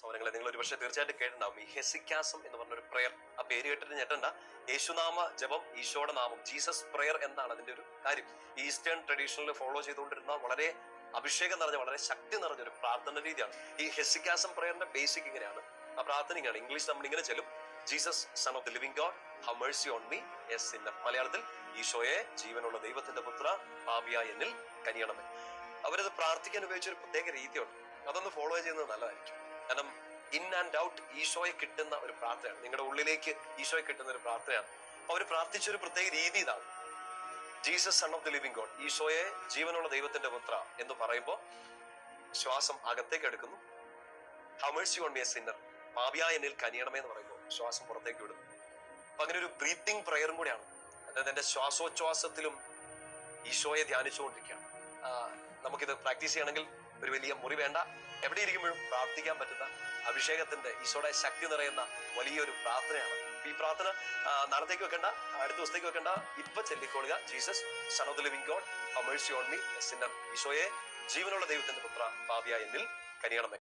സൗരങ്ങളെ നിങ്ങൾ ഒരു പക്ഷേ തീർച്ചയായിട്ടും കേട്ടിട്ടുണ്ടാവും ഈ ഹെസിക്കാസം എന്ന് പറഞ്ഞൊരു പ്രയർ. ആ പേര് കേട്ടിട്ട് ഞെട്ടണ്ട. യേശുനാമ ജപം, ഈശോയുടെ നാമം, ജീസസ് പ്രയർ എന്നാണ് അതിന്റെ ഒരു കാര്യം. ഈസ്റ്റേൺ ട്രഡീഷണൽ ഫോളോ ചെയ്തുകൊണ്ടിരുന്ന വളരെ അഭിഷേകം നിറഞ്ഞ, വളരെ ശക്തി നിറഞ്ഞൊരു പ്രാർത്ഥന രീതിയാണ് ഈ ഹെസിക്കാസം പ്രയറിന്റെ ബേസിക്. ഇങ്ങനെയാണ് ആ പ്രാർത്ഥന. ഇങ്ങനെയാണ് ഇംഗ്ലീഷ് നമ്മൾ ഇങ്ങനെ ചെല്ലും: Jesus son of the living God, have mercy on me a Sinner. മലയാളത്തിൽ: ഈശോയെ ജീവനുള്ള ദൈവത്തിന്റെ പുത്ര, പാപിയായ എന്നിൽ കനിയണമേ. അവരത് പ്രാർത്ഥിക്കാൻ ഉപയോഗിച്ചൊരു പ്രത്യേക രീതിയുണ്ട്. അതൊന്ന് ഫോളോ ചെയ്യുന്നത് നല്ലതായിരിക്കും. കാരണം ഇൻ ആൻഡ് ഔട്ട് ഈശോയെ കിട്ടുന്ന ഒരു പ്രാർത്ഥനയാണ്. നിങ്ങളുടെ ഉള്ളിലേക്ക് ഈശോയെ കിട്ടുന്ന ഒരു പ്രാർത്ഥനയാണ്. അപ്പൊ അവർ പ്രാർത്ഥിച്ചൊരു പ്രത്യേക രീതി ഇതാണ്: Jesus son of the living God, ഈശോയെ ജീവനുള്ള ദൈവത്തിന്റെ പുത്ര എന്ന് പറയുമ്പോൾ ശ്വാസം അകത്തേക്ക് എടുക്കുന്നു. Have mercy on me a sinner, പാപിയായ എന്നിൽ കനിയണമേ എന്ന് പറയുമ്പോൾ ശ്വാസം പുറത്തേക്ക് വിടുന്നു. അപ്പൊ അങ്ങനെ ഒരു ബ്രീത്തിങ് പ്രയറും കൂടിയാണ്. അതായത് എന്റെ ശ്വാസോച്ഛ്വാസത്തിലും ഈശോയെ ധ്യാനിച്ചുകൊണ്ടിരിക്കുകയാണ്. നമുക്കിത് പ്രാക്ടീസ് ചെയ്യണമെങ്കിൽ ഒരു വലിയ മുറി വേണ്ട. എവിടെ ഇരിക്കുമ്പോഴും പ്രാർത്ഥിക്കാൻ പറ്റുന്ന അഭിഷേകത്തിന്റെ, ഈശോയുടെ ശക്തി നിറയുന്ന വലിയൊരു പ്രാർത്ഥനയാണ്. ഈ പ്രാർത്ഥന നാളത്തേക്ക് വെക്കണ്ട, അടുത്ത ദിവസത്തേക്ക് വെക്കണ്ട. ഇപ്പൊ ചൊല്ലിക്കൊള്ളുക: Jesus son of the living God, have mercy on me a sinner, ഈശോയെ ജീവനുള്ള ദൈവത്തിന്റെ പുത്ര, പാപിയായ എന്നിൽ കനിയണമേ.